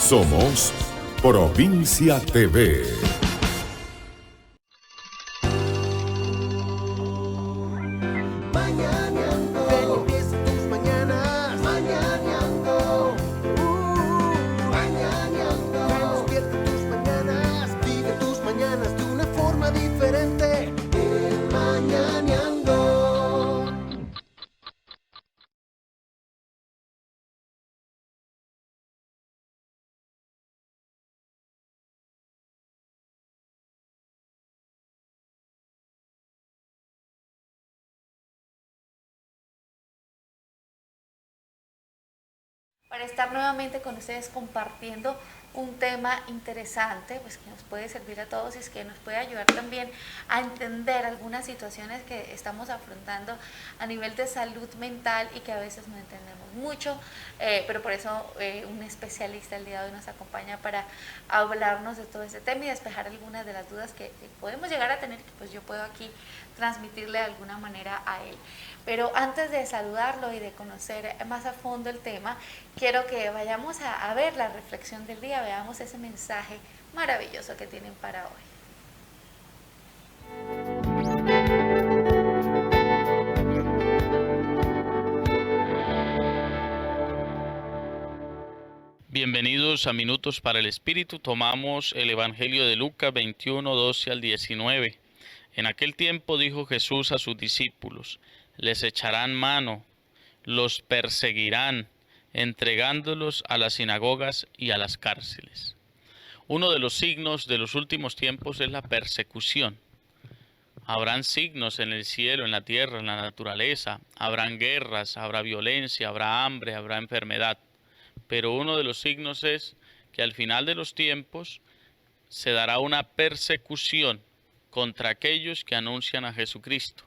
Somos Provincia TV. Mañaneando, que empiecen tus mañanas. Mañaneando, mañaneando. Que despierta tus mañanas, vive tus mañanas de una forma diferente. Mañaneando. Para estar nuevamente con ustedes compartiendo un tema interesante, pues que nos puede servir a todos y es que nos puede ayudar también a entender algunas situaciones que estamos afrontando a nivel de salud mental y que a veces no entendemos mucho, pero por eso un especialista el día de hoy nos acompaña para hablarnos de todo ese tema y despejar algunas de las dudas que podemos llegar a tener, que pues yo puedo aquí transmitirle de alguna manera a él. Pero antes de saludarlo y de conocer más a fondo el tema, quiero que vayamos a ver la reflexión del día, veamos ese mensaje maravilloso que tienen para hoy. Bienvenidos a Minutos para el Espíritu. Tomamos el Evangelio de Lucas 21, 12 al 19. En aquel tiempo dijo Jesús a sus discípulos: les echarán mano, los perseguirán, entregándolos a las sinagogas y a las cárceles. Uno de los signos de los últimos tiempos es la persecución. Habrán signos en el cielo, en la tierra, en la naturaleza. Habrán guerras, habrá violencia, habrá hambre, habrá enfermedad. Pero uno de los signos es que al final de los tiempos se dará una persecución contra aquellos que anuncian a Jesucristo.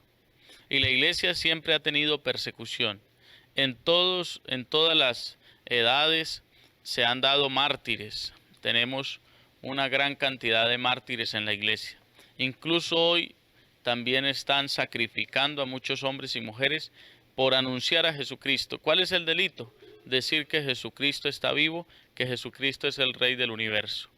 Y la iglesia siempre ha tenido persecución. En todas las edades se han dado mártires. Tenemos una gran cantidad de mártires en la iglesia. Incluso hoy también están sacrificando a muchos hombres y mujeres por anunciar a Jesucristo. ¿Cuál es el delito? Decir que Jesucristo está vivo, que Jesucristo es el Rey del universo.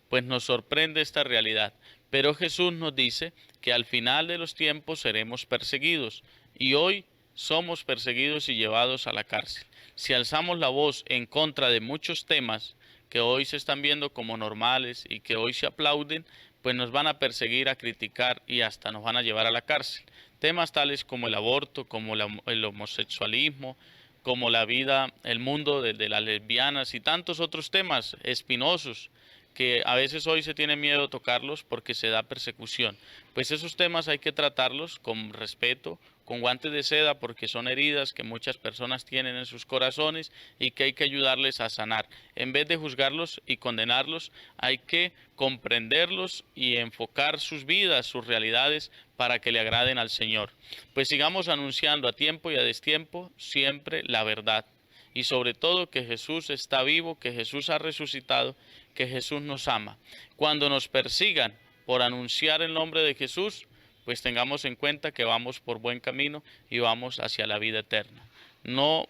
Pues nos sorprende esta realidad. Pero Jesús nos dice que al final de los tiempos seremos perseguidos. Y hoy somos perseguidos y llevados a la cárcel. Si alzamos la voz en contra de muchos temas que hoy se están viendo como normales y que hoy se aplauden, pues nos van a perseguir, a criticar y hasta nos van a llevar a la cárcel. Temas tales como el aborto, como el homosexualismo, como la vida, el mundo de las lesbianas y tantos otros temas espinosos que a veces hoy se tiene miedo de tocarlos porque se da persecución. Pues esos temas hay que tratarlos con respeto, con guantes de seda, porque son heridas que muchas personas tienen en sus corazones y que hay que ayudarles a sanar. En vez de juzgarlos y condenarlos, hay que comprenderlos y enfocar sus vidas, sus realidades, para que le agraden al Señor. Pues sigamos anunciando a tiempo y a destiempo siempre la verdad. Y sobre todo que Jesús está vivo, que Jesús ha resucitado, que Jesús nos ama. Cuando nos persigan por anunciar el nombre de Jesús, pues tengamos en cuenta que vamos por buen camino y vamos hacia la vida eterna. No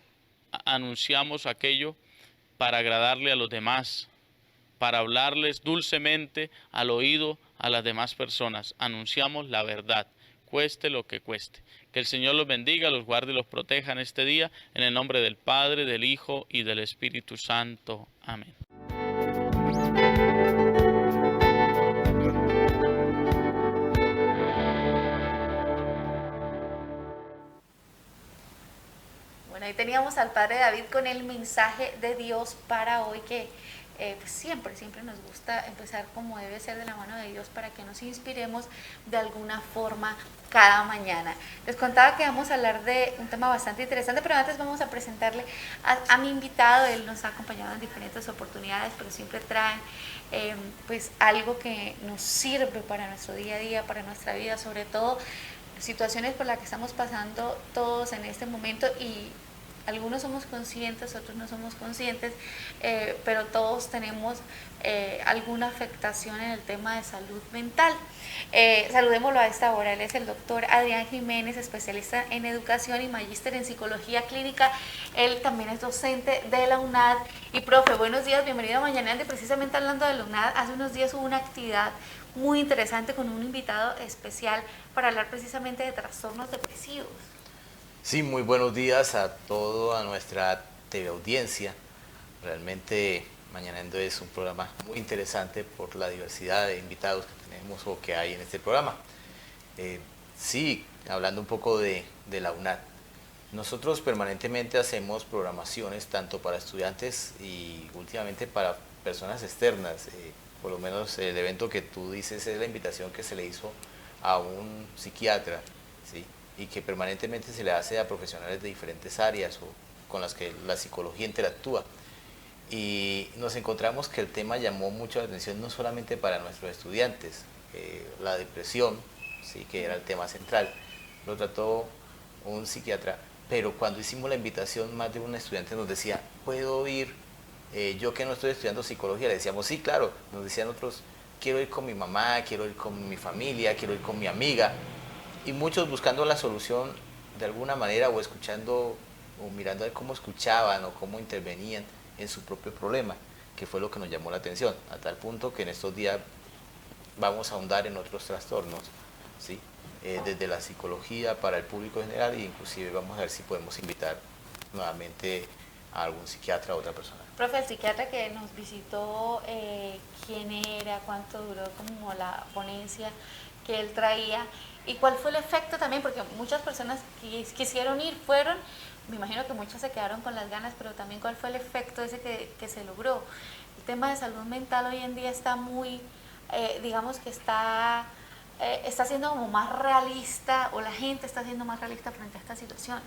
anunciamos aquello para agradarle a los demás, para hablarles dulcemente al oído a las demás personas. Anunciamos la verdad, cueste lo que cueste. Que el Señor los bendiga, los guarde y los proteja en este día, en el nombre del Padre, del Hijo y del Espíritu Santo. Amén. Bueno, ahí teníamos al Padre David con el mensaje de Dios para hoy que pues siempre nos gusta empezar como debe ser de la mano de Dios para que nos inspiremos de alguna forma cada mañana. Les contaba que vamos a hablar de un tema bastante interesante, pero antes vamos a presentarle a mi invitado. Él nos ha acompañado en diferentes oportunidades, pero siempre trae pues algo que nos sirve para nuestro día a día, para nuestra vida, sobre todo situaciones por las que estamos pasando todos en este momento y algunos somos conscientes, otros no somos conscientes, pero todos tenemos alguna afectación en el tema de salud mental. Saludémoslo a esta hora. Él es el doctor Adrián Jiménez, especialista en educación y magíster en psicología clínica. Él también es docente de la UNAD. Y profe, buenos días, bienvenido a Mañaneando. Precisamente hablando de la UNAD, hace unos días hubo una actividad muy interesante con un invitado especial para hablar precisamente de trastornos depresivos. Sí, muy buenos días a toda nuestra TV audiencia. Realmente Mañaneando es un programa muy interesante por la diversidad de invitados que tenemos o que hay en este programa. Sí, hablando un poco de la UNAD. Nosotros permanentemente hacemos programaciones tanto para estudiantes y últimamente para personas externas. Por lo menos el evento que tú dices es la invitación que se le hizo a un psiquiatra, ¿sí? Y que permanentemente se le hace a profesionales de diferentes áreas o con las que la psicología interactúa. Y nos encontramos que el tema llamó mucho la atención no solamente para nuestros estudiantes, la depresión, sí, que era el tema central, lo trató un psiquiatra, pero cuando hicimos la invitación más de un estudiante nos decía, ¿puedo ir? Yo que no estoy estudiando psicología, le decíamos, sí, claro. Nos decían otros, quiero ir con mi mamá, quiero ir con mi familia, quiero ir con mi amiga. Y muchos buscando la solución de alguna manera o escuchando o mirando a ver cómo escuchaban o cómo intervenían en su propio problema, que fue lo que nos llamó la atención, a tal punto que en estos días vamos a ahondar en otros trastornos, ¿sí? Desde la psicología para el público general e inclusive vamos a ver si podemos invitar nuevamente a algún psiquiatra o otra persona. Profe, el psiquiatra que nos visitó, ¿quién era? ¿Cuánto duró como la ponencia que él traía? ¿Y cuál fue el efecto también? Porque muchas personas quisieron ir, fueron, me imagino que muchos se quedaron con las ganas, pero también cuál fue el efecto ese que se logró. El tema de salud mental hoy en día está muy, digamos que está siendo como más realista, o la gente está siendo más realista frente a estas situaciones.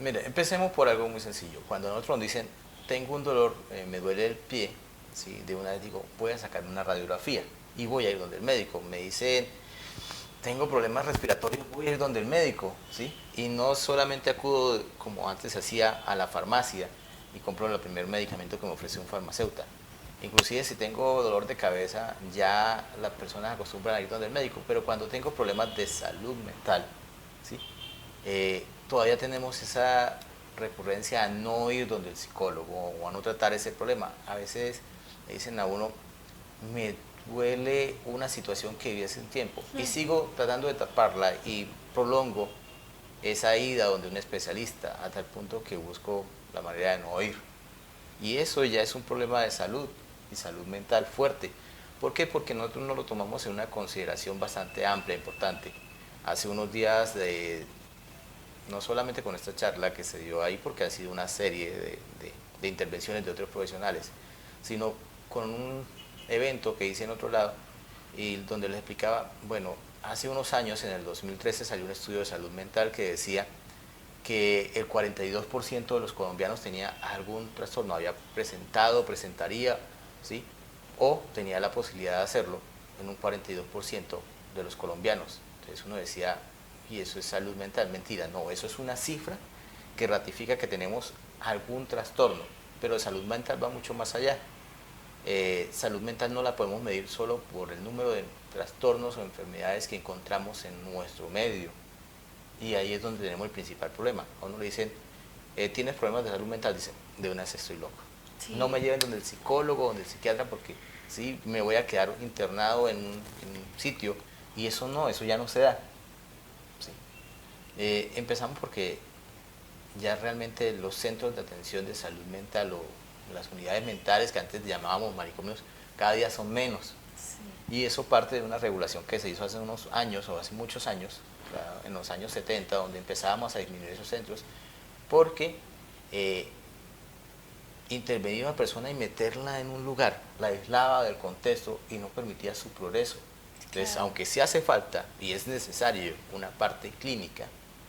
Mire, empecemos por algo muy sencillo. Cuando a nosotros nos dicen, tengo un dolor, me duele el pie, ¿sí? De una vez digo, voy a sacarme una radiografía y voy a ir donde el médico. Me dicen, tengo problemas respiratorios, voy a ir donde el médico, ¿sí? Y no solamente acudo, como antes se hacía, a la farmacia y compro el primer medicamento que me ofrece un farmacéutico. Inclusive si tengo dolor de cabeza, ya las personas acostumbran a ir donde el médico, pero cuando tengo problemas de salud mental, ¿sí? Todavía tenemos esa recurrencia a no ir donde el psicólogo o a no tratar ese problema. A veces le dicen a uno, me duele una situación que viví hace un tiempo y sigo tratando de taparla y prolongo esa ida donde un especialista a tal punto que busco la manera de no ir. Y eso ya es un problema de salud y salud mental fuerte. ¿Por qué? Porque nosotros no lo tomamos en una consideración bastante amplia, importante. Hace unos días, no solamente con esta charla que se dio ahí, porque ha sido una serie de intervenciones de otros profesionales, sino con un evento que hice en otro lado y donde les explicaba, bueno, hace unos años, en el 2013, salió un estudio de salud mental que decía que el 42% de los colombianos tenía algún trastorno, había presentado, presentaría, ¿sí? O tenía la posibilidad de hacerlo en un 42% de los colombianos. Entonces uno decía, y eso es salud mental, mentira, no, eso es una cifra que ratifica que tenemos algún trastorno, pero salud mental va mucho más allá. Salud mental no la podemos medir solo por el número de trastornos o enfermedades que encontramos en nuestro medio, y ahí es donde tenemos el principal problema. A uno le dicen, ¿tienes problemas de salud mental? Dicen, de una vez estoy loco. Sí. No me lleven donde el psicólogo, donde el psiquiatra, porque sí, me voy a quedar internado en un sitio, y eso no, eso ya no se da. Sí. Empezamos porque ya realmente los centros de atención de salud mental o las unidades mentales que antes llamábamos manicomios, cada día son menos. Sí. Y eso parte de una regulación que se hizo hace unos años o hace muchos años, en los años 70, donde empezábamos a disminuir esos centros, porque intervenía una persona y meterla en un lugar, la aislaba del contexto y no permitía su progreso. Entonces, claro, aunque sí hace falta y es necesario una parte clínica,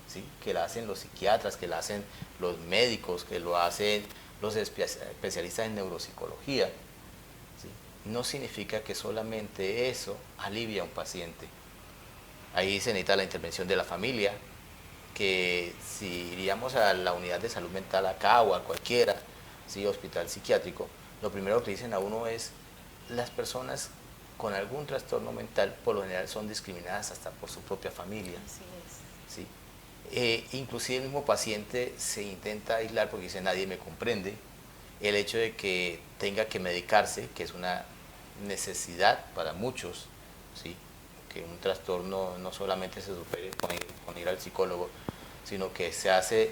¿sí? Que la hacen los psiquiatras, que la hacen los médicos, que lo hacen los especialistas en neuropsicología, ¿sí? No significa que solamente eso alivia a un paciente. Ahí se necesita la intervención de la familia, que si iríamos a la unidad de salud mental acá o a cualquiera, ¿sí? Hospital psiquiátrico, lo primero que dicen a uno es, las personas con algún trastorno mental por lo general son discriminadas hasta por su propia familia. Así es. ¿Sí? Inclusive el mismo paciente se intenta aislar porque dice nadie me comprende. El hecho de que tenga que medicarse, que es una necesidad para muchos, ¿sí? Que un trastorno no solamente se supere con ir al psicólogo, sino que se hace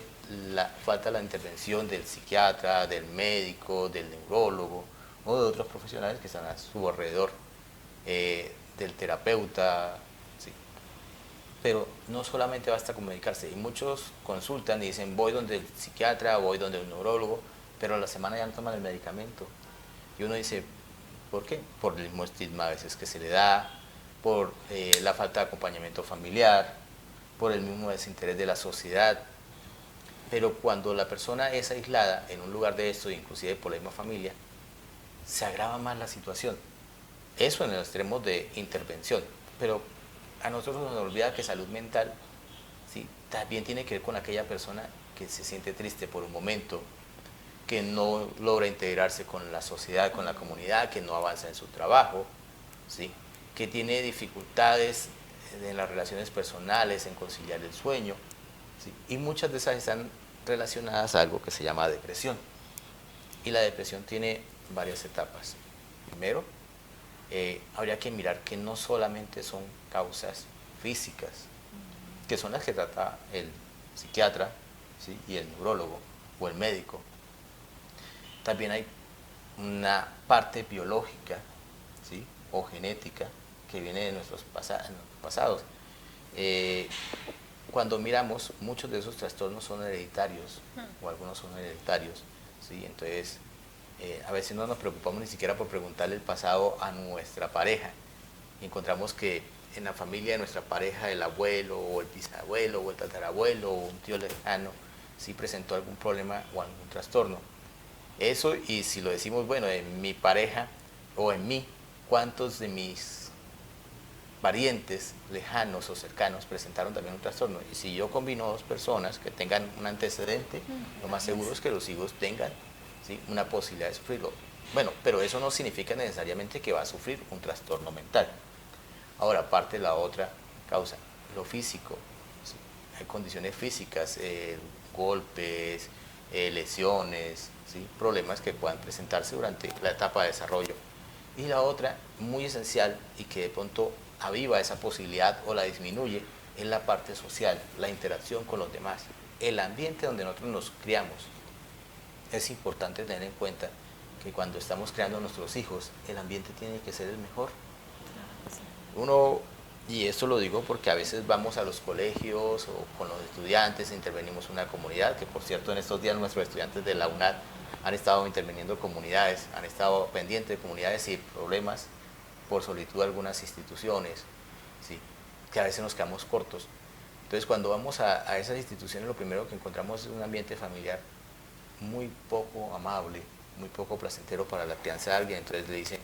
falta la intervención del psiquiatra, del médico, del neurólogo o de otros profesionales que están a su alrededor, del terapeuta, ¿sí? Pero no solamente basta con medicarse, y muchos consultan y dicen voy donde el psiquiatra, voy donde el neurólogo, pero a la semana ya no toman el medicamento. Y uno dice, ¿por qué? Por el mismo estigma a veces que se le da, por la falta de acompañamiento familiar, por el mismo desinterés de la sociedad. Pero cuando la persona es aislada en un lugar de esto, inclusive por la misma familia, se agrava más la situación. Eso en el extremo de intervención. Pero a nosotros nos olvida que salud mental, ¿sí? También tiene que ver con aquella persona que se siente triste por un momento, que no logra integrarse con la sociedad, con la comunidad, que no avanza en su trabajo, ¿sí? Que tiene dificultades en las relaciones personales, en conciliar el sueño, ¿sí? Y muchas de esas están relacionadas a algo que se llama depresión. Y la depresión tiene varias etapas. Primero, habría que mirar que no solamente son causas físicas, que son las que trata el psiquiatra, ¿sí? Y el neurólogo o el médico. También hay una parte biológica, ¿sí? O genética que viene de nuestros pasados. Cuando miramos, muchos de esos trastornos son hereditarios, o algunos son hereditarios, ¿sí? Entonces, a veces no nos preocupamos ni siquiera por preguntarle el pasado a nuestra pareja. Encontramos que en la familia de nuestra pareja, el abuelo, o el bisabuelo, o el tatarabuelo, o un tío lejano, sí presentó algún problema o algún trastorno. Eso, y si lo decimos, bueno, en mi pareja o en mí, ¿cuántos de mis parientes lejanos o cercanos presentaron también un trastorno? Y si yo combino dos personas que tengan un antecedente, lo más seguro es que los hijos tengan, ¿sí? Una posibilidad de sufrirlo. Bueno, pero eso no significa necesariamente que va a sufrir un trastorno mental. Ahora, aparte la otra causa, lo físico, ¿sí? Hay condiciones físicas, golpes, lesiones, ¿sí? Problemas que puedan presentarse durante la etapa de desarrollo. Y la otra, muy esencial y que de pronto aviva esa posibilidad o la disminuye, es la parte social, la interacción con los demás, el ambiente donde nosotros nos criamos. Es importante tener en cuenta que cuando estamos creando a nuestros hijos, el ambiente tiene que ser el mejor. Uno, y esto lo digo porque a veces vamos a los colegios o con los estudiantes, intervenimos en una comunidad, que por cierto en estos días nuestros estudiantes de la UNAD han estado interviniendo en comunidades, han estado pendientes de comunidades y problemas por solicitud de algunas instituciones, ¿sí? Que a veces nos quedamos cortos. Entonces cuando vamos a esas instituciones, lo primero que encontramos es un ambiente familiar muy poco amable, muy poco placentero para la crianza de alguien. Entonces le dicen,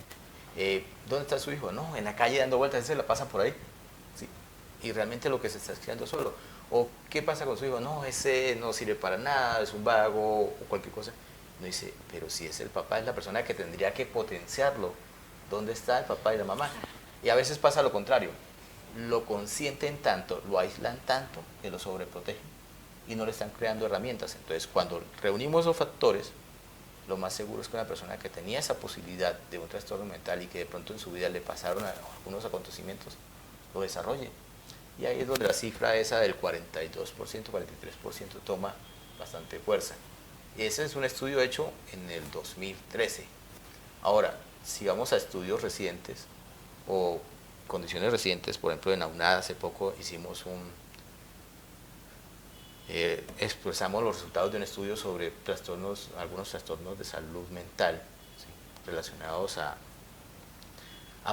¿dónde está su hijo? No, en la calle dando vueltas, ese se la pasa por ahí, ¿sí? Y realmente lo que se está criando solo. ¿O qué pasa con su hijo? No, ese no sirve para nada, es un vago o cualquier cosa. No dice, pero si es el papá, es la persona que tendría que potenciarlo. ¿Dónde está el papá y la mamá? Y a veces pasa lo contrario. Lo consienten tanto, lo aíslan tanto, que lo sobreprotegen y no le están creando herramientas. Entonces, cuando reunimos esos factores, lo más seguro es que una persona que tenía esa posibilidad de un trastorno mental y que de pronto en su vida le pasaron algunos acontecimientos, lo desarrolle. Y ahí es donde la cifra esa del 42%, 43% toma bastante fuerza. Y ese es un estudio hecho en el 2013. Ahora, si vamos a estudios recientes o condiciones recientes, por ejemplo en la UNAD hace poco hicimos expresamos los resultados de un estudio sobre trastornos, algunos trastornos de salud mental, ¿sí? Relacionados a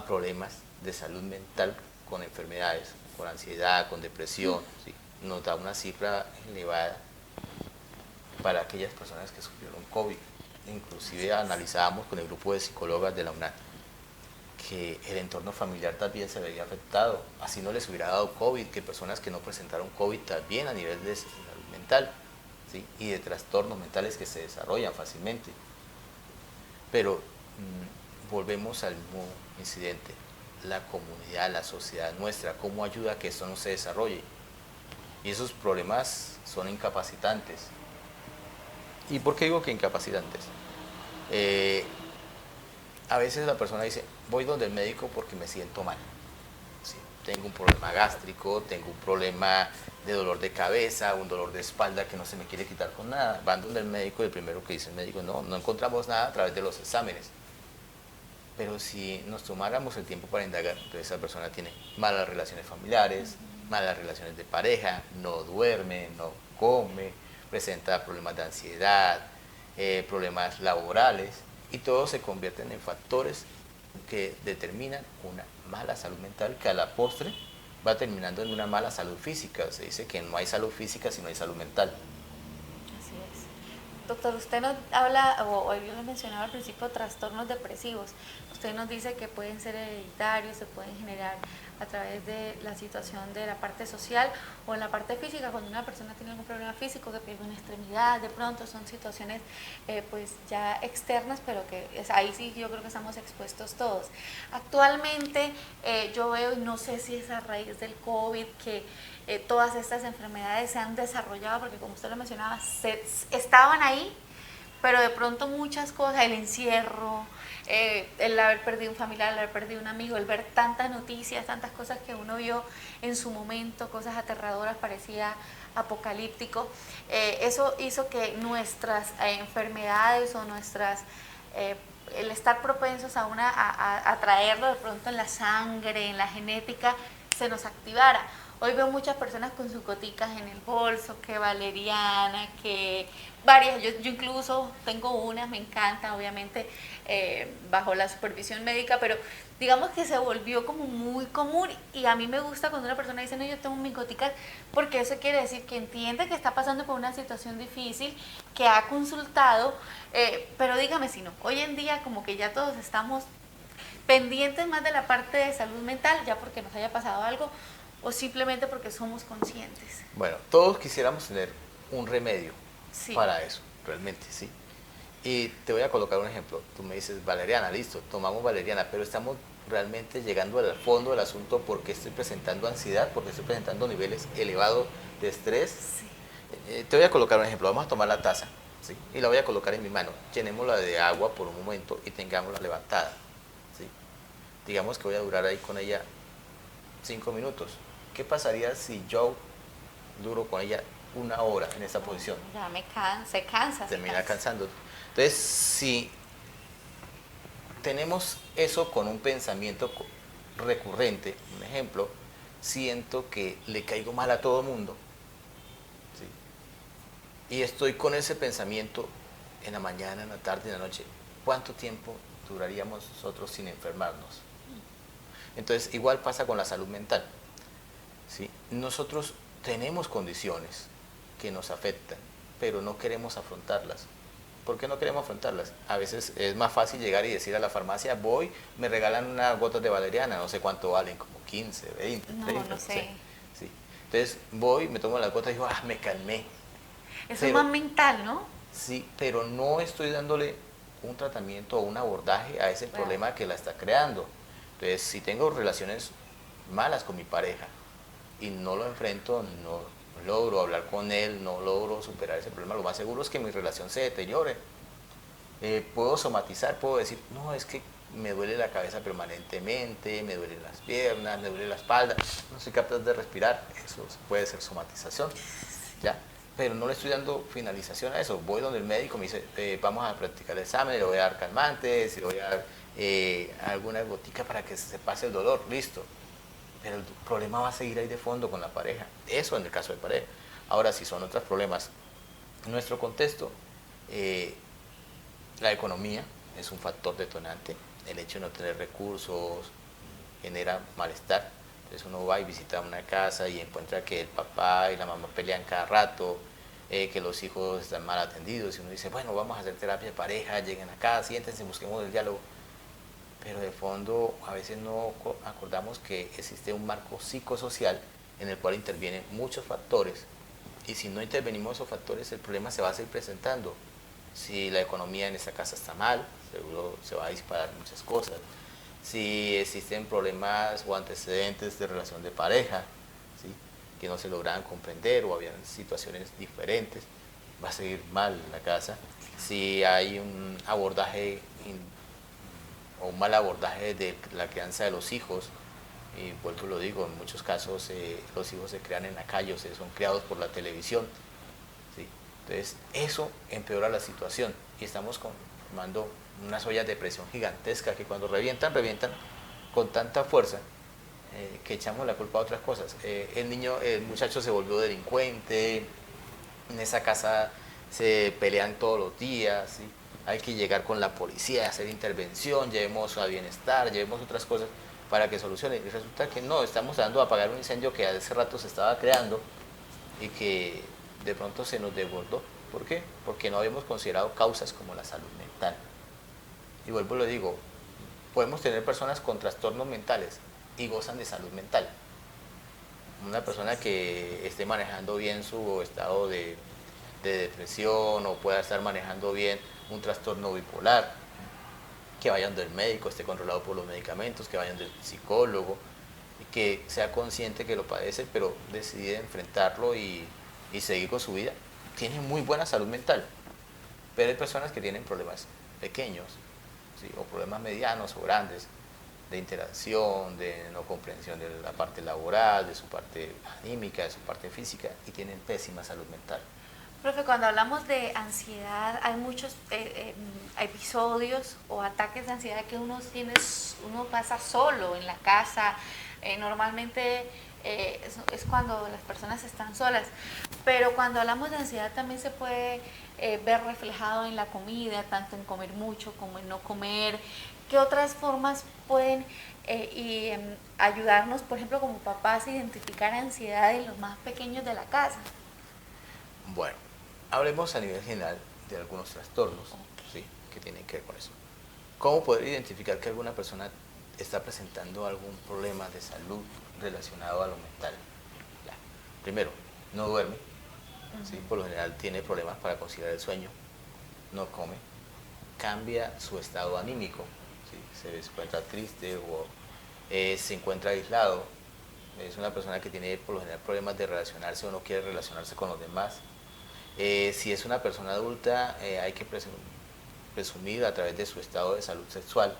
problemas de salud mental con enfermedades, con ansiedad, con depresión, ¿sí? Nos da una cifra elevada para aquellas personas que sufrieron COVID. Inclusive analizábamos con el grupo de psicólogas de la UNAD que el entorno familiar también se veía afectado, así no les hubiera dado COVID, que personas que no presentaron COVID también a nivel de salud mental, ¿sí? Y de trastornos mentales que se desarrollan fácilmente. Pero volvemos al mismo incidente, la comunidad, la sociedad nuestra, cómo ayuda a que esto no se desarrolle. Y esos problemas son incapacitantes. ¿Y por qué digo que incapacitantes? A veces la persona dice, voy donde el médico porque me siento mal. Sí, tengo un problema gástrico, tengo un problema de dolor de cabeza, un dolor de espalda que no se me quiere quitar con nada. Van donde el médico y el primero que dice el médico, no encontramos nada a través de los exámenes. Pero si nos tomáramos el tiempo para indagar, entonces esa persona tiene malas relaciones familiares, malas relaciones de pareja, no duerme, no come, presenta problemas de ansiedad, problemas laborales, y todos se convierten en factores que determinan una mala salud mental que a la postre va terminando en una mala salud física. Se dice que no hay salud física si no hay salud mental. Así es. Doctor, usted nos habla, o yo le mencionaba al principio, trastornos depresivos. Usted nos dice que pueden ser hereditarios, se pueden generar a través de la situación de la parte social o en la parte física, cuando una persona tiene algún problema físico, que pierde una extremidad, de pronto son situaciones pues ya externas, pero que ahí sí yo creo que estamos expuestos todos. Actualmente yo veo, y no sé si es a raíz del COVID, que todas estas enfermedades se han desarrollado, porque como usted lo mencionaba, estaban ahí, pero de pronto muchas cosas, el encierro, el haber perdido un familiar, el haber perdido un amigo, el ver tantas noticias, tantas cosas que uno vio en su momento, cosas aterradoras, parecía apocalíptico, eso hizo que nuestras enfermedades o nuestras, el estar propensos a traerlo de pronto en la sangre, en la genética, se nos activara. Hoy veo muchas personas con sus goticas en el bolso, que valeriana, que varias, yo incluso tengo una, me encanta, obviamente bajo la supervisión médica, pero digamos que se volvió como muy común, y a mí me gusta cuando una persona dice, no, yo tengo mis goticas, porque eso quiere decir que entiende que está pasando por una situación difícil, que ha consultado, pero dígame si no, hoy en día como que ya todos estamos pendientes más de la parte de salud mental, ya porque nos haya pasado algo, o simplemente porque somos conscientes. Bueno, todos quisiéramos tener un remedio para eso, realmente, sí. Y te voy a colocar un ejemplo. Tú me dices, valeriana, listo, tomamos valeriana, pero estamos realmente llegando al fondo del asunto, porque estoy presentando ansiedad, porque estoy presentando niveles elevados de estrés. Sí. Te voy a colocar un ejemplo. Vamos a tomar la taza, ¿sí? Y la voy a colocar en mi mano. Llenémosla de agua por un momento y tengámosla levantada, ¿sí? Digamos que voy a durar ahí con ella 5 minutos. ¿Qué pasaría si yo duro con ella 1 hora en esta posición? Ya se cansa. Termina cansando. Entonces, si tenemos eso con un pensamiento recurrente, un ejemplo, siento que le caigo mal a todo mundo, ¿sí? Y estoy con ese pensamiento en la mañana, en la tarde, en la noche. ¿Cuánto tiempo duraríamos nosotros sin enfermarnos? Entonces, igual pasa con la salud mental, ¿sí? Nosotros tenemos condiciones que nos afectan, pero no queremos afrontarlas. ¿Por qué no queremos afrontarlas? A veces es más fácil llegar y decir a la farmacia, voy, me regalan unas gotas de valeriana, no sé cuánto valen, como 15, 20, 30, no sé. Sí. Entonces voy, me tomo las gotas y digo, me calmé. Eso es más mental, ¿no? Sí, pero no estoy dándole un tratamiento o un abordaje a ese problema que la está creando. Entonces, si tengo relaciones malas con mi pareja y no lo enfrento, no logro hablar con él, no logro superar ese problema, lo más seguro es que mi relación se deteriore. Puedo somatizar, puedo decir, no, es que me duele la cabeza permanentemente, me duelen las piernas, me duele la espalda, no soy capaz de respirar. Eso puede ser somatización, ¿ya? Pero no le estoy dando finalización a eso. Voy donde el médico me dice, vamos a practicar el examen, le voy a dar calmantes, le voy a dar alguna gotica para que se pase el dolor, listo. Pero el problema va a seguir ahí de fondo con la pareja. Eso en el caso de pareja. Ahora, si son otros problemas, en nuestro contexto, la economía es un factor detonante. El hecho de no tener recursos genera malestar. Entonces uno va y visita una casa y encuentra que el papá y la mamá pelean cada rato, que los hijos están mal atendidos, y uno dice, bueno, vamos a hacer terapia de pareja, lleguen acá, siéntense, busquemos el diálogo. pero de fondo a veces no acordamos que existe un marco psicosocial en el cual intervienen muchos factores, y si no intervenimos esos factores, el problema se va a seguir presentando. Si la economía en esa casa está mal, seguro se va a disparar muchas cosas. Si existen problemas o antecedentes de relación de pareja, ¿sí?, que no se lograban comprender o habían situaciones diferentes, va a seguir mal la casa. Si hay un abordaje o un mal abordaje de la crianza de los hijos, y vuelvo lo digo, en muchos casos los hijos se crean en la calle o son criados por la televisión, ¿sí? Entonces eso empeora la situación y estamos formando unas ollas de presión gigantescas que cuando revientan con tanta fuerza que echamos la culpa a otras cosas. El muchacho se volvió delincuente, en esa casa se pelean todos los días, ¿sí? Hay que llegar con la policía, hacer intervención, llevemos a bienestar, llevemos otras cosas para que solucione. Y resulta que no, estamos dando a apagar un incendio que hace rato se estaba creando y que de pronto se nos desbordó. ¿Por qué? Porque no habíamos considerado causas como la salud mental. Y vuelvo y lo digo, podemos tener personas con trastornos mentales y gozan de salud mental. Una persona que esté manejando bien su estado de depresión o pueda estar manejando bien un trastorno bipolar, que vayan del médico, esté controlado por los medicamentos, que vayan del psicólogo, y que sea consciente que lo padece, pero decide enfrentarlo y seguir con su vida. Tiene muy buena salud mental, pero hay personas que tienen problemas pequeños, ¿sí?, o problemas medianos o grandes, de interacción, de no comprensión de la parte laboral, de su parte anímica, de su parte física, y tienen pésima salud mental. Profe, cuando hablamos de ansiedad, hay muchos episodios o ataques de ansiedad que uno pasa solo en la casa. Normalmente es cuando las personas están solas. Pero cuando hablamos de ansiedad también se puede ver reflejado en la comida, tanto en comer mucho como en no comer. ¿Qué otras formas pueden ayudarnos, por ejemplo, como papás, a identificar ansiedad en los más pequeños de la casa? Bueno, hablemos a nivel general de algunos trastornos, ¿sí?, que tienen que ver con eso. ¿Cómo poder identificar que alguna persona está presentando algún problema de salud relacionado a lo mental? Ya. Primero, no duerme, ¿sí?, por lo general tiene problemas para conciliar el sueño, no come, cambia su estado anímico, ¿sí?, se encuentra triste o se encuentra aislado, es una persona que tiene por lo general problemas de relacionarse o no quiere relacionarse con los demás. Si es una persona adulta, hay que presumir a través de su estado de salud sexual,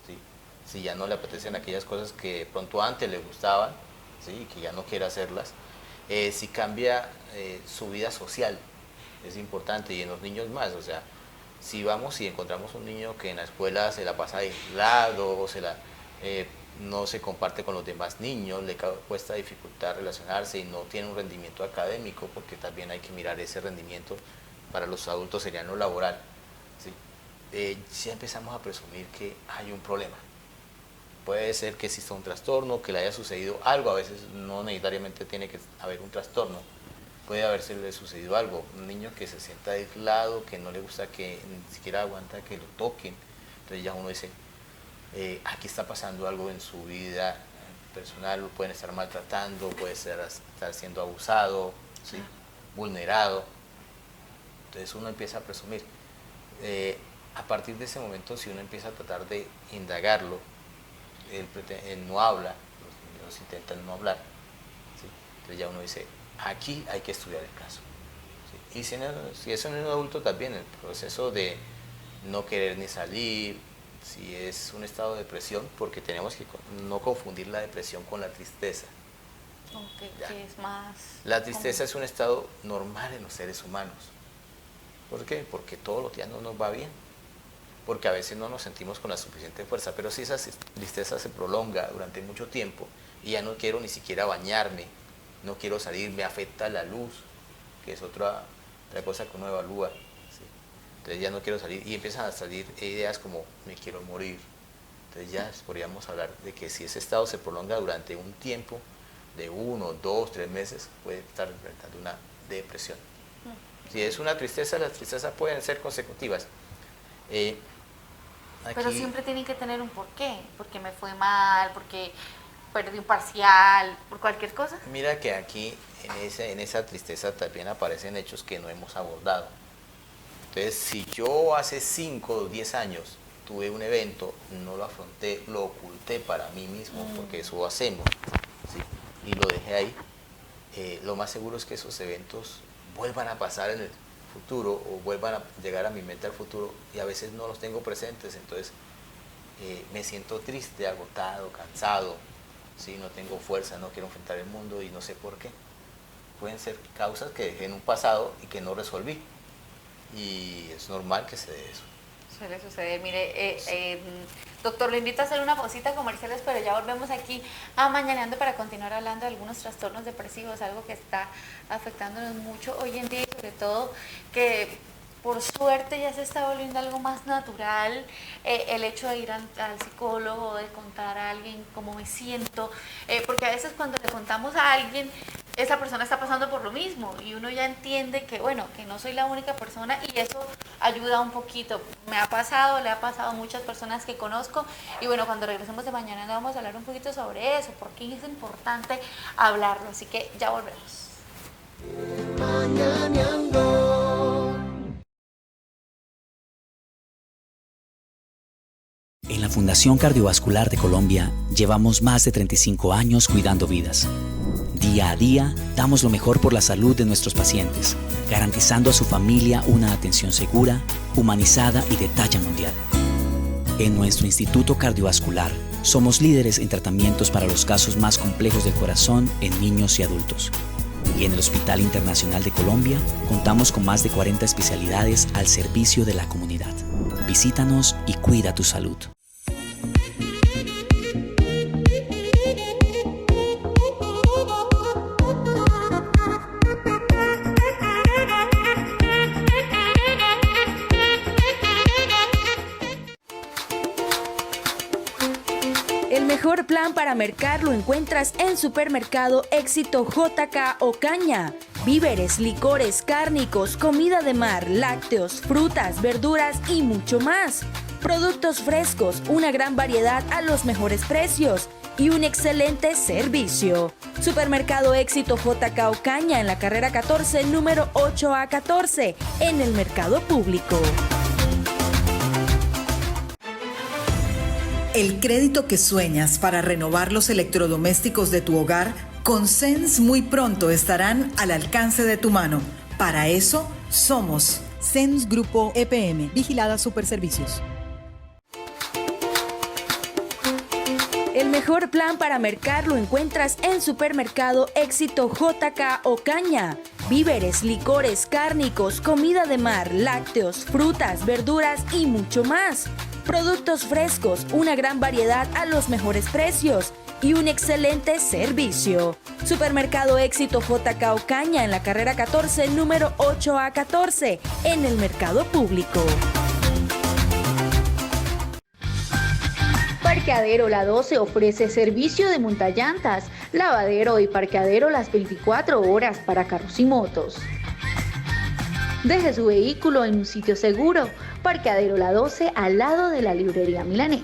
¿sí?, si ya no le apetecen aquellas cosas que de pronto antes le gustaban, ¿sí?, que ya no quiere hacerlas. Si cambia su vida social, es importante, y en los niños más, o sea, si vamos y encontramos un niño que en la escuela se la pasa aislado o no se comparte con los demás niños, le cuesta dificultad relacionarse y no tiene un rendimiento académico, porque también hay que mirar ese rendimiento para los adultos, sería no laboral, ¿sí?, ya empezamos a presumir que hay un problema. Puede ser que exista un trastorno, que le haya sucedido algo, a veces no necesariamente tiene que haber un trastorno, puede haberse sucedido algo, un niño que se sienta aislado, que no le gusta, que ni siquiera aguanta que lo toquen, entonces ya uno dice, aquí está pasando algo en su vida personal, lo pueden estar maltratando, puede estar siendo abusado, ¿sí?, vulnerado. Entonces uno empieza a presumir. A partir de ese momento, si uno empieza a tratar de indagarlo, él no habla, los niños intentan no hablar, ¿sí?, entonces ya uno dice, aquí hay que estudiar el caso, ¿sí?, y si es un adulto también, el proceso de no querer ni salir, si es un estado de depresión, porque tenemos que no confundir la depresión con la tristeza. Okay, que es más... La tristeza es un estado normal en los seres humanos. ¿Por qué? Porque todos los días no nos va bien, porque a veces no nos sentimos con la suficiente fuerza, pero si esa tristeza se prolonga durante mucho tiempo y ya no quiero ni siquiera bañarme, no quiero salir, me afecta la luz, que es otra cosa que uno evalúa, ¿sí?, entonces ya no quiero salir y empiezan a salir ideas como me quiero morir. Entonces ya podríamos hablar de que si ese estado se prolonga durante un tiempo de 1, 2, 3 meses, puede estar enfrentando una depresión. Si es una tristeza, las tristezas pueden ser consecutivas. Pero Aquí, siempre tienen que tener un porqué, porque me fue mal, porque perdí un parcial, por cualquier cosa. mira que aquí en esa tristeza también aparecen hechos que no hemos abordado. Entonces, si yo hace 5 o 10 años tuve un evento, no lo afronté, lo oculté para mí mismo, porque eso hacemos, ¿sí? Y lo dejé ahí, lo más seguro es que esos eventos vuelvan a pasar en el futuro o vuelvan a llegar a mi mente al futuro y a veces no los tengo presentes, entonces me siento triste, agotado, cansado, ¿sí? No tengo fuerza, no quiero enfrentar el mundo y no sé por qué. Pueden ser causas que dejé en un pasado y que no resolví y es normal que se dé eso. Suele suceder. Mire, doctor, lo invito a hacer una pausita comerciales, pero ya volvemos aquí a Mañaneando para continuar hablando de algunos trastornos depresivos, algo que está afectándonos mucho hoy en día y sobre todo que por suerte ya se está volviendo algo más natural, el hecho de ir al psicólogo, de contar a alguien cómo me siento, porque a veces cuando le contamos a alguien, esa persona está pasando por lo mismo y uno ya entiende que, bueno, que no soy la única persona y eso ayuda un poquito. Me ha pasado, le ha pasado a muchas personas que conozco y bueno, cuando regresemos de mañana vamos a hablar un poquito sobre eso, porque es importante hablarlo, así que ya volvemos. Mañaneando. En la Fundación Cardiovascular de Colombia llevamos más de 35 años cuidando vidas. Día a día damos lo mejor por la salud de nuestros pacientes, garantizando a su familia una atención segura, humanizada y de talla mundial. En nuestro Instituto Cardiovascular somos líderes en tratamientos para los casos más complejos del corazón en niños y adultos. Y en el Hospital Internacional de Colombia contamos con más de 40 especialidades al servicio de la comunidad. Visítanos y cuida tu salud. El mejor plan para mercar lo encuentras en Supermercado Éxito JK Ocaña. Víveres, licores, cárnicos, comida de mar, lácteos, frutas, verduras y mucho más. Productos frescos, una gran variedad a los mejores precios y un excelente servicio. Supermercado Éxito JK Ocaña en la carrera 14, número 8A14, en el mercado público. El crédito que sueñas para renovar los electrodomésticos de tu hogar, con Sens muy pronto estarán al alcance de tu mano. Para eso, somos Sens Grupo EPM, Vigilada Superservicios. El mejor plan para mercar lo encuentras en Supermercado Éxito JK Ocaña. Víveres, licores, cárnicos, comida de mar, lácteos, frutas, verduras y mucho más. Productos frescos, una gran variedad a los mejores precios y un excelente servicio. Supermercado Éxito JK Ocaña en la carrera 14, número 8A14, en el mercado público. Parqueadero La 12 ofrece servicio de montallantas, lavadero y parqueadero las 24 horas para carros y motos. Deje su vehículo en un sitio seguro. Parqueadero La 12 al lado de la librería Milanés.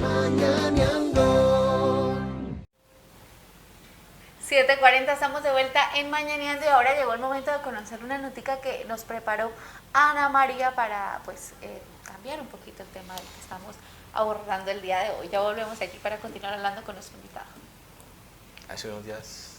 Mañaneando. 7:40, estamos de vuelta en Mañaneando y ahora llegó el momento de conocer una notica que nos preparó Ana María para cambiar un poquito el tema del que estamos abordando el día de hoy. Ya volvemos aquí para continuar hablando con nuestro invitado. Hace unos días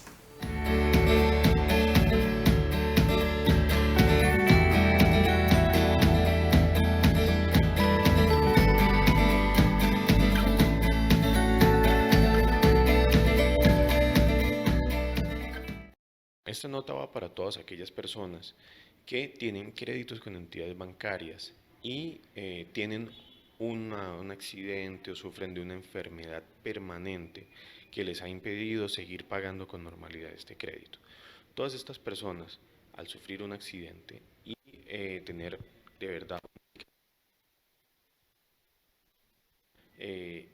Esta nota va para todas aquellas personas que tienen créditos con entidades bancarias y tienen un accidente o sufren de una enfermedad permanente que les ha impedido seguir pagando con normalidad este crédito. Todas estas personas, al sufrir un accidente y tener de verdad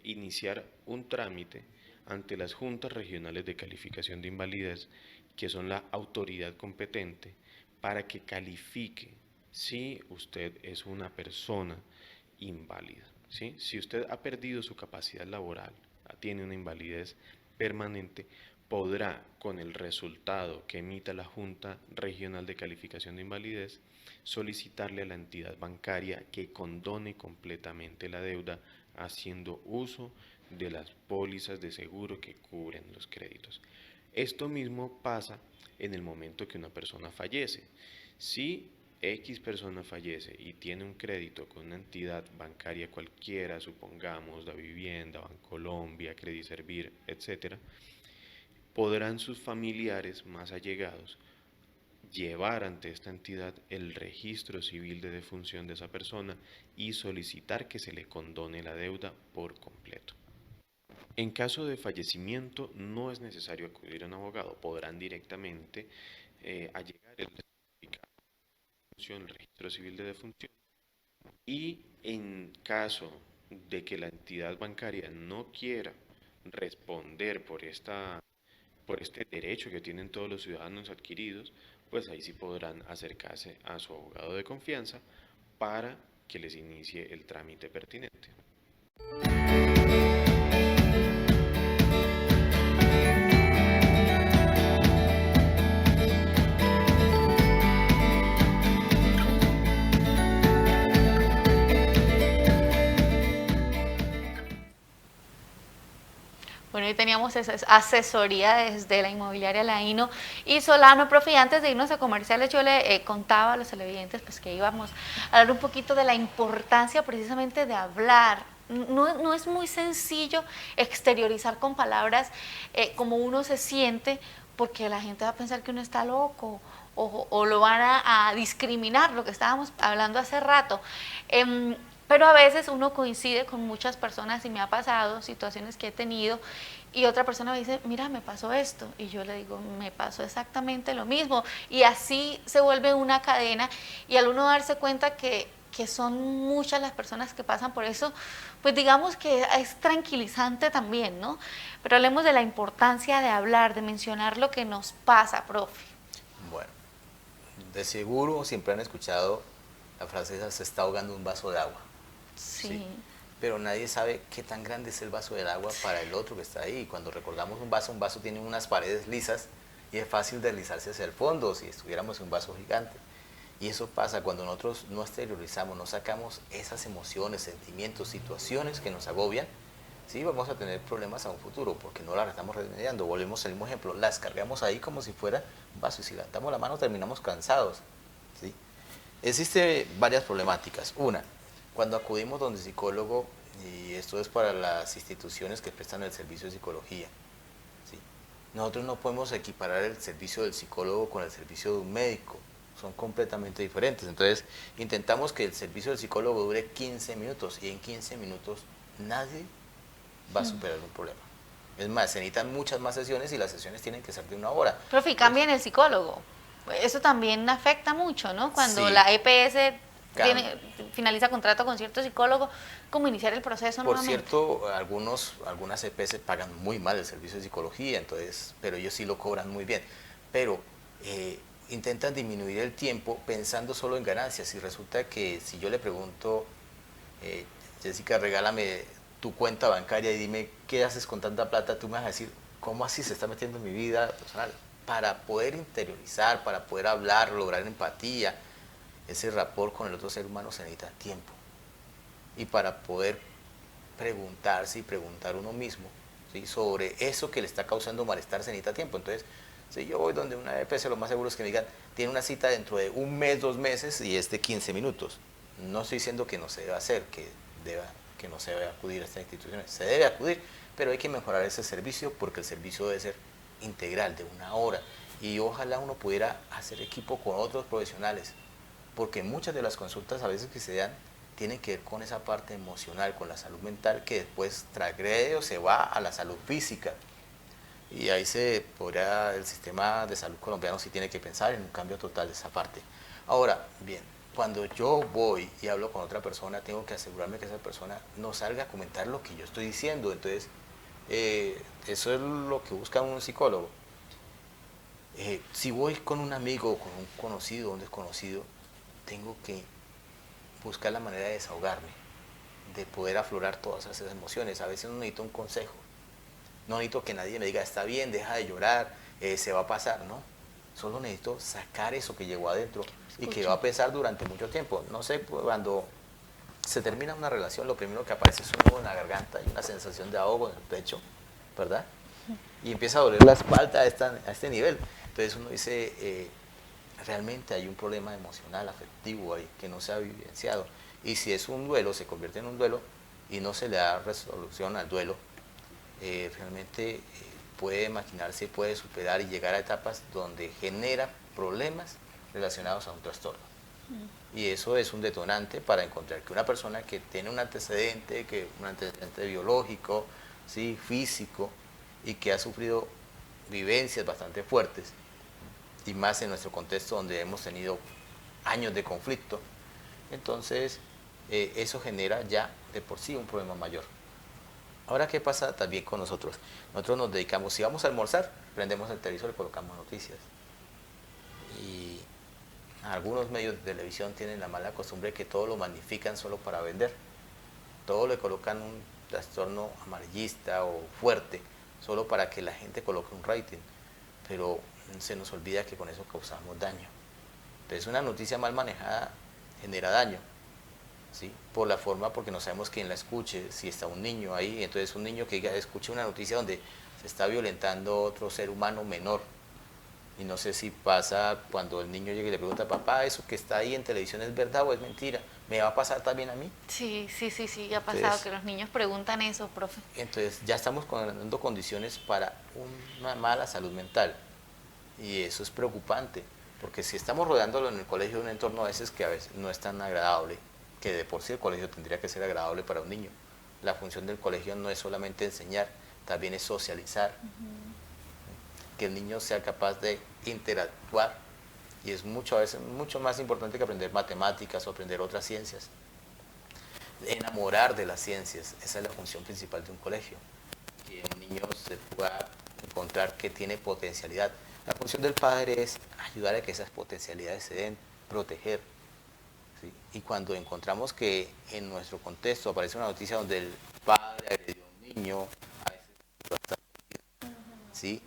iniciar un trámite ante las juntas regionales de calificación de invalidez, que son la autoridad competente para que califique si usted es una persona inválida, ¿sí? Si usted ha perdido su capacidad laboral, tiene una invalidez permanente, podrá, con el resultado que emita la Junta Regional de Calificación de Invalidez, solicitarle a la entidad bancaria que condone completamente la deuda haciendo uso de las pólizas de seguro que cubren los créditos. Esto mismo pasa en el momento que una persona fallece. Si X persona fallece y tiene un crédito con una entidad bancaria cualquiera, supongamos Da Vivienda, Bancolombia, Crediservir, etc., podrán sus familiares más allegados llevar ante esta entidad el registro civil de defunción de esa persona y solicitar que se le condone la deuda por completo. En caso de fallecimiento no es necesario acudir a un abogado, podrán directamente allegar el certificado de defunción, el registro civil de defunción, y en caso de que la entidad bancaria no quiera responder por este derecho que tienen todos los ciudadanos adquiridos, pues ahí sí podrán acercarse a su abogado de confianza para que les inicie el trámite pertinente. Bueno, hoy teníamos esa asesoría desde la inmobiliaria Laino y Solano, profe, y antes de irnos a comerciales yo le contaba a los televidentes pues que íbamos a hablar un poquito de la importancia precisamente de hablar. No es muy sencillo exteriorizar con palabras como uno se siente, porque la gente va a pensar que uno está loco o lo van a discriminar, lo que estábamos hablando hace rato. Pero a veces uno coincide con muchas personas y me ha pasado situaciones que he tenido y otra persona me dice, mira, me pasó esto. Y yo le digo, me pasó exactamente lo mismo. Y así se vuelve una cadena y al uno darse cuenta que son muchas las personas que pasan por eso, pues digamos que es tranquilizante también, ¿no? Pero hablemos de la importancia de hablar, de mencionar lo que nos pasa, profe. Bueno, de seguro siempre han escuchado la frase esa, se está ahogando un vaso de agua. Sí. Pero nadie sabe qué tan grande es el vaso del agua para el otro que está ahí. Cuando recordamos un vaso tiene unas paredes lisas y es fácil deslizarse hacia el fondo si estuviéramos en un vaso gigante. Y eso pasa cuando nosotros no exteriorizamos, no sacamos esas emociones, sentimientos, situaciones que nos agobian, ¿sí? Vamos a tener problemas a un futuro porque no las estamos remediando. Volvemos al mismo ejemplo, las cargamos ahí como si fuera un vaso y si levantamos la mano terminamos cansados, ¿sí? Existen varias problemáticas. Una, cuando acudimos donde psicólogo, y esto es para las instituciones que prestan el servicio de psicología, ¿sí? Nosotros no podemos equiparar el servicio del psicólogo con el servicio de un médico, son completamente diferentes. Entonces intentamos que el servicio del psicólogo dure 15 minutos y en 15 minutos nadie va a superar un problema. Es más, se necesitan muchas más sesiones y las sesiones tienen que ser de 1 hora. Profe, y cambien el psicólogo. Eso también afecta mucho, ¿no? Cuando Sí. la EPS finaliza contrato con cierto psicólogo, ¿cómo iniciar el proceso nuevamente? Por cierto, algunas EPS pagan muy mal el servicio de psicología, entonces, pero ellos sí lo cobran muy bien. Pero intentan disminuir el tiempo pensando solo en ganancias. Y resulta que si yo le pregunto, Jessica, regálame tu cuenta bancaria y dime qué haces con tanta plata, tú me vas a decir, ¿cómo así se está metiendo en mi vida personal? Para poder interiorizar, para poder hablar, lograr empatía, ese rapport con el otro ser humano se necesita tiempo. Y para poder preguntarse y preguntar uno mismo, ¿sí?, sobre eso que le está causando malestar se necesita tiempo. Entonces, si yo voy donde una EPS, lo más seguro es que me digan, tiene una cita dentro de 1 mes, 2 meses y es de 15 minutos. No estoy diciendo que no se deba hacer, que no se debe acudir a estas instituciones. Se debe acudir, pero hay que mejorar ese servicio porque el servicio debe ser integral, de 1 hora. Y ojalá uno pudiera hacer equipo con otros profesionales, porque muchas de las consultas a veces que se dan tienen que ver con esa parte emocional, con la salud mental, que después transgrede o se va a la salud física. Y ahí el sistema de salud colombiano sí tiene que pensar en un cambio total de esa parte. Ahora, bien, cuando yo voy y hablo con otra persona, tengo que asegurarme que esa persona no salga a comentar lo que yo estoy diciendo. Entonces, eso es lo que busca un psicólogo. Si voy con un amigo, con un conocido, un desconocido, tengo que buscar la manera de desahogarme, de poder aflorar todas esas emociones. A veces no necesito un consejo, no necesito que nadie me diga, está bien, deja de llorar, se va a pasar, ¿no? Solo necesito sacar eso que llegó adentro y que va a pesar durante mucho tiempo. No sé, cuando se termina una relación, lo primero que aparece es un nudo en la garganta y una sensación de ahogo en el pecho, ¿verdad? Y empieza a doler la espalda a este nivel. Entonces uno dice, realmente hay un problema emocional, afectivo ahí, que no se ha vivenciado. Y si es un duelo, se convierte en un duelo y no se le da resolución al duelo, realmente puede maquinarse, puede superar y llegar a etapas donde genera problemas relacionados a un trastorno. Y eso es un detonante para encontrar que una persona que tiene un antecedente biológico, ¿sí?, físico, y que ha sufrido vivencias bastante fuertes, y más en nuestro contexto donde hemos tenido años de conflicto, entonces eso genera ya de por sí un problema mayor. Ahora, ¿qué pasa también con nosotros? Nosotros nos dedicamos, si vamos a almorzar, prendemos el televisor y colocamos noticias. Y algunos medios de televisión tienen la mala costumbre que todo lo magnifican solo para vender. Todo le colocan un trastorno amarillista o fuerte, solo para que la gente coloque un rating. Pero se nos olvida que con eso causamos daño. Entonces una noticia mal manejada genera daño, ¿sí?, por la forma, porque no sabemos quién la escuche, si está un niño ahí, entonces un niño que escuche una noticia donde se está violentando a otro ser humano menor, y no sé si pasa cuando el niño llega y le pregunta, papá, ¿eso que está ahí en televisión es verdad o es mentira? ¿Me va a pasar también a mí? Sí, ha pasado, entonces, que los niños preguntan eso, profe. Entonces ya estamos dando condiciones para una mala salud mental, y eso es preocupante, porque si estamos rodeándolo en el colegio de un entorno a veces que a veces no es tan agradable, que de por sí el colegio tendría que ser agradable para un niño. La función del colegio no es solamente enseñar, también es socializar, que el niño sea capaz de interactuar, y es a veces mucho más importante que aprender matemáticas o aprender otras ciencias. Enamorar de las ciencias, esa es la función principal de un colegio, que un niño se pueda encontrar que tiene potencialidad. La función del padre es ayudar a que esas potencialidades se den, proteger. ¿Sí? Y cuando encontramos que en nuestro contexto aparece una noticia donde el padre agredió a un niño, a veces lo está protegido, ¿sí?,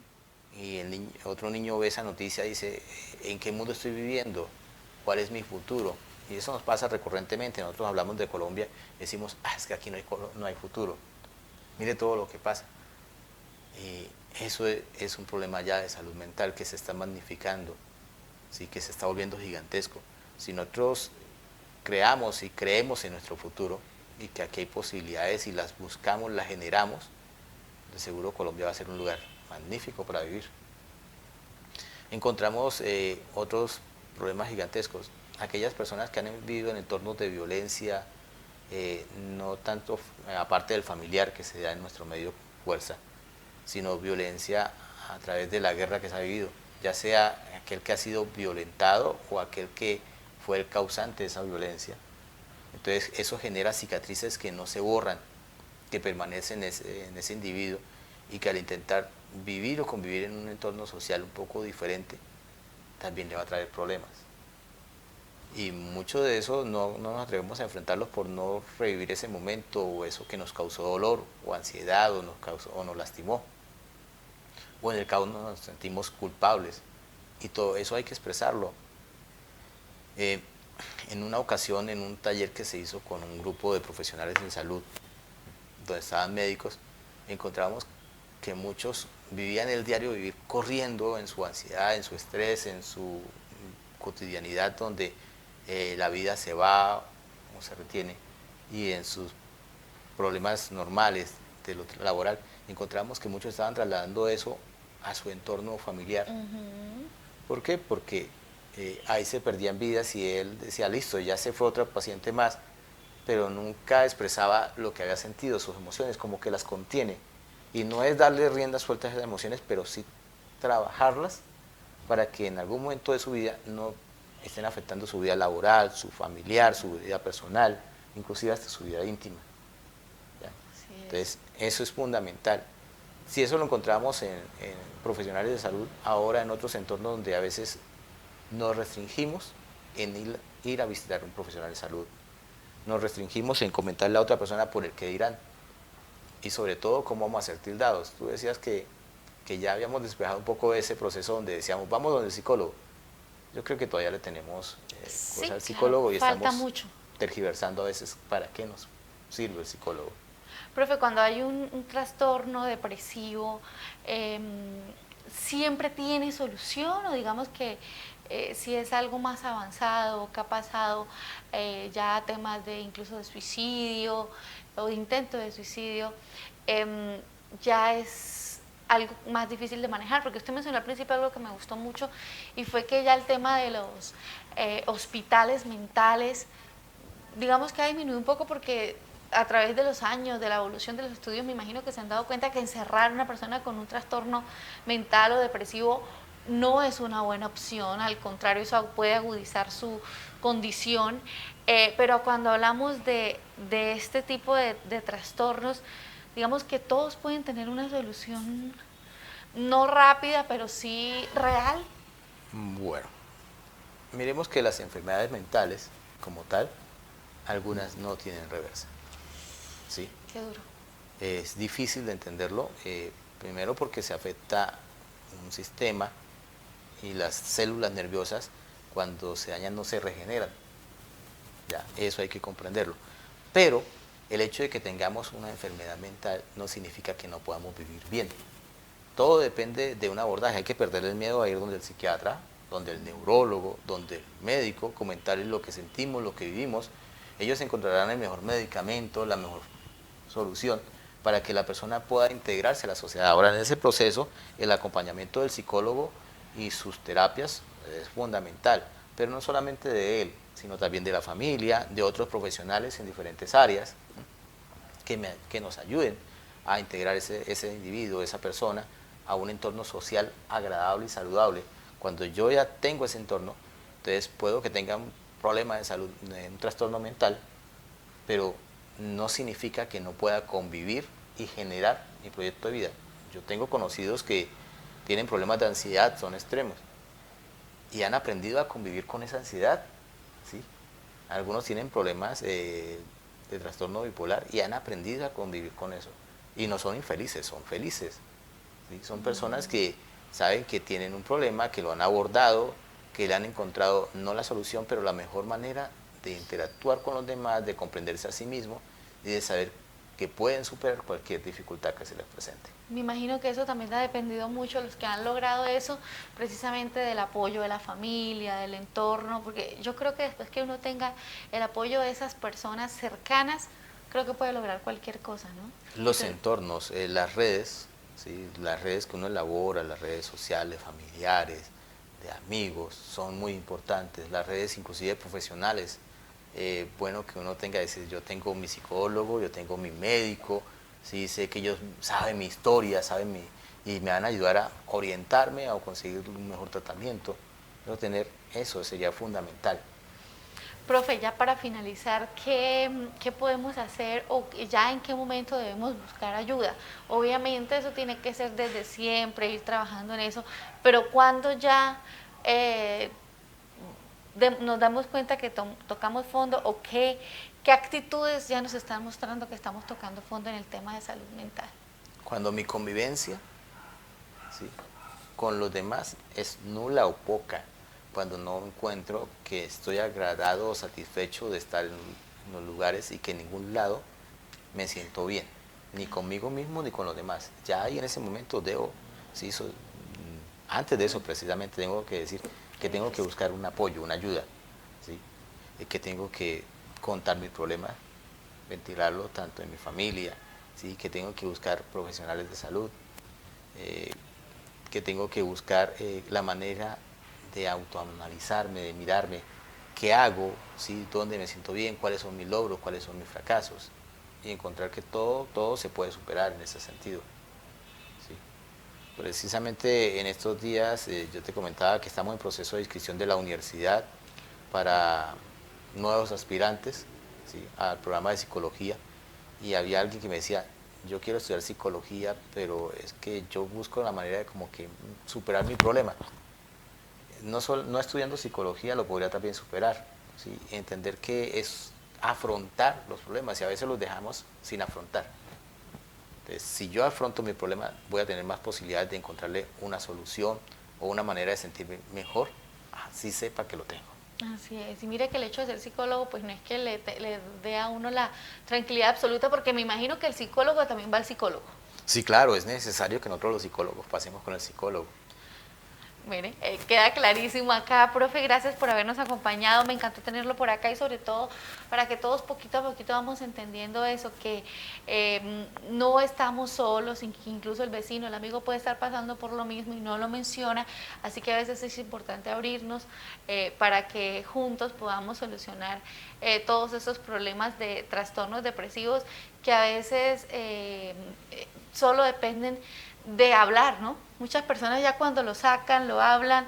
y otro niño ve esa noticia y dice, ¿en qué mundo estoy viviendo? ¿Cuál es mi futuro? Y eso nos pasa recurrentemente. Nosotros hablamos de Colombia, decimos, es que aquí no hay futuro. Mire todo lo que pasa. Y eso es un problema ya de salud mental que se está magnificando, ¿sí?, que se está volviendo gigantesco. Si nosotros creamos y creemos en nuestro futuro y que aquí hay posibilidades y las buscamos, las generamos, de seguro Colombia va a ser un lugar magnífico para vivir. Encontramos otros problemas gigantescos. Aquellas personas que han vivido en entornos de violencia, no tanto aparte del familiar que se da en nuestro medio fuerza, sino violencia a través de la guerra que se ha vivido, ya sea aquel que ha sido violentado o aquel que fue el causante de esa violencia. Entonces eso genera cicatrices que no se borran, que permanecen en ese individuo, y que al intentar vivir o convivir en un entorno social un poco diferente, también le va a traer problemas. Y mucho de eso no nos atrevemos a enfrentarlos por no revivir ese momento o eso que nos causó dolor o ansiedad o nos lastimó. O en el caso nos sentimos culpables. Y todo eso hay que expresarlo. En una ocasión, en un taller que se hizo con un grupo de profesionales en salud, donde estaban médicos, encontramos que muchos vivían el diario vivir corriendo en su ansiedad, en su estrés, en su cotidianidad donde la vida se va o se retiene, y en sus problemas normales de lo laboral, encontramos que muchos estaban trasladando eso a su entorno familiar. ¿Por qué? Porque ahí se perdían vidas y él decía, listo, ya se fue otra paciente más, pero nunca expresaba lo que había sentido, sus emociones, como que las contiene. Y no es darle rienda suelta a esas emociones, pero sí trabajarlas para que en algún momento de su vida no estén afectando su vida laboral, su familiar, su vida personal, inclusive hasta su vida íntima. ¿Ya? Entonces, eso es fundamental. Si eso lo encontramos en profesionales de salud, ahora en otros entornos donde a veces nos restringimos en ir a visitar a un profesional de salud, nos restringimos en comentarle a otra persona por el que dirán, y sobre todo cómo vamos a ser tildados. Tú decías que ya habíamos despejado un poco ese proceso donde decíamos, vamos donde el psicólogo. Yo creo que todavía le tenemos cosas al psicólogo, y estamos tergiversando a veces para qué nos sirve el psicólogo. Profe, cuando hay un trastorno depresivo, ¿siempre tiene solución? O digamos que si es algo más avanzado, que ha pasado ya a temas de incluso de suicidio o de intento de suicidio, ya es algo más difícil de manejar, porque usted mencionó al principio algo que me gustó mucho, y fue que ya el tema de los hospitales mentales, digamos que ha disminuido un poco, porque a través de los años, de la evolución de los estudios, me imagino que se han dado cuenta que encerrar a una persona con un trastorno mental o depresivo no es una buena opción, al contrario, eso puede agudizar su condición, pero cuando hablamos de este tipo de trastornos, digamos que todos pueden tener una solución no rápida, pero sí real. Bueno, miremos que las enfermedades mentales, como tal, algunas no tienen reversa. ¿Sí? Qué duro. Es difícil de entenderlo, primero porque se afecta un sistema y las células nerviosas cuando se dañan no se regeneran. Ya, eso hay que comprenderlo. Pero el hecho de que tengamos una enfermedad mental no significa que no podamos vivir bien. Todo depende de un abordaje. Hay que perder el miedo a ir donde el psiquiatra, donde el neurólogo, donde el médico, comentarles lo que sentimos, lo que vivimos. Ellos encontrarán el mejor medicamento, la mejor solución para que la persona pueda integrarse a la sociedad. Ahora, en ese proceso, el acompañamiento del psicólogo y sus terapias es fundamental, pero no solamente de él, sino también de la familia, de otros profesionales en diferentes áreas que nos ayuden a integrar ese individuo, esa persona, a un entorno social agradable y saludable. Cuando yo ya tengo ese entorno, entonces puedo que tenga un problema de salud, un trastorno mental, pero no significa que no pueda convivir y generar mi proyecto de vida. Yo tengo conocidos que tienen problemas de ansiedad, son extremos, y han aprendido a convivir con esa ansiedad, ¿sí? Algunos tienen problemas de trastorno bipolar y han aprendido a convivir con eso. Y no son infelices, son felices, ¿sí? Son personas que saben que tienen un problema, que lo han abordado, que le han encontrado no la solución, pero la mejor manera de interactuar con los demás, de comprenderse a sí mismo y de saber que pueden superar cualquier dificultad que se les presente. Me imagino que eso también ha dependido mucho, los que han logrado eso, precisamente del apoyo de la familia, del entorno, porque yo creo que después que uno tenga el apoyo de esas personas cercanas, creo que puede lograr cualquier cosa, ¿no? Los entornos, las redes, ¿sí? Las redes que uno elabora, las redes sociales, familiares, de amigos, son muy importantes, las redes inclusive profesionales. Bueno que uno tenga, decir, yo tengo mi psicólogo, yo tengo mi médico, ¿sí? Sé que ellos saben mi historia, y me van a ayudar a orientarme a conseguir un mejor tratamiento. Pero tener eso sería fundamental. Profe, ya para finalizar, ¿qué podemos hacer o ya en qué momento debemos buscar ayuda? Obviamente eso tiene que ser desde siempre, ir trabajando en eso, pero cuando ya nos damos cuenta que tocamos fondo, o qué actitudes ya nos están mostrando que estamos tocando fondo en el tema de salud mental. Cuando mi convivencia, ¿sí?, con los demás es nula o poca, cuando no encuentro que estoy agradado o satisfecho de estar en los lugares y que en ningún lado me siento bien, ni conmigo mismo ni con los demás. Ya ahí en ese momento debo, ¿sí?, antes de eso precisamente tengo que decir que tengo que buscar un apoyo, una ayuda, ¿sí?, que tengo que contar mis problemas, ventilarlo tanto en mi familia, ¿sí?, que tengo que buscar profesionales de salud, que tengo que buscar la manera de autoanalizarme, de mirarme, qué hago, ¿sí? Dónde me siento bien, cuáles son mis logros, cuáles son mis fracasos, y encontrar que todo se puede superar en ese sentido. ¿Sí? Precisamente en estos días yo te comentaba que estamos en proceso de inscripción de la universidad para nuevos aspirantes, ¿sí? Al programa de psicología, y había alguien que me decía, yo quiero estudiar psicología, pero es que yo busco la manera de como que superar mi problema. No estudiando psicología lo podría también superar, ¿sí? Entender que es afrontar los problemas, y a veces los dejamos sin afrontar. Entonces, si yo afronto mi problema, voy a tener más posibilidades de encontrarle una solución o una manera de sentirme mejor, así sepa que lo tengo. Así es, y mire que el hecho de ser psicólogo pues no es que le dé a uno la tranquilidad absoluta, porque me imagino que el psicólogo también va al psicólogo. Sí, claro, es necesario que nosotros los psicólogos pasemos con el psicólogo. Mire, queda clarísimo acá, profe, gracias por habernos acompañado, me encantó tenerlo por acá, y sobre todo para que todos poquito a poquito vamos entendiendo eso, que no estamos solos, incluso el vecino, el amigo puede estar pasando por lo mismo y no lo menciona, así que a veces es importante abrirnos para que juntos podamos solucionar todos esos problemas de trastornos depresivos que a veces solo dependen de hablar, ¿no? Muchas personas ya cuando lo sacan, lo hablan,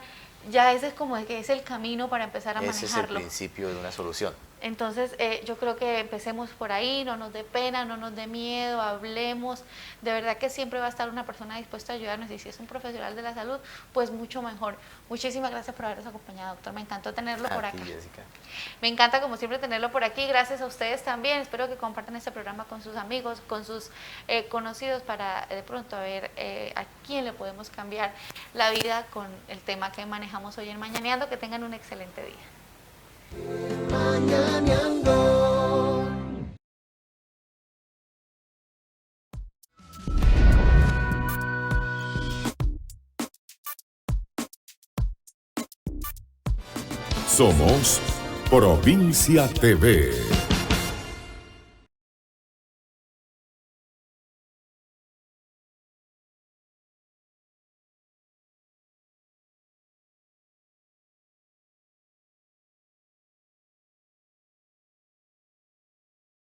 ya ese es como que es el camino para empezar a manejarlo. Ese es el principio de una solución. Entonces, yo creo que empecemos por ahí, no nos dé pena, no nos dé miedo, hablemos. De verdad que siempre va a estar una persona dispuesta a ayudarnos, y si es un profesional de la salud, pues mucho mejor. Muchísimas gracias por habernos acompañado, doctor. Me encantó tenerlo por acá. Jessica. Me encanta, como siempre, tenerlo por aquí. Gracias a ustedes también. Espero que compartan este programa con sus amigos, con sus conocidos, para de pronto a ver a quién le podemos cambiar la vida con el tema que manejamos hoy en Mañaneando. Que tengan un excelente día. Mañaneando. Somos Provincia TV.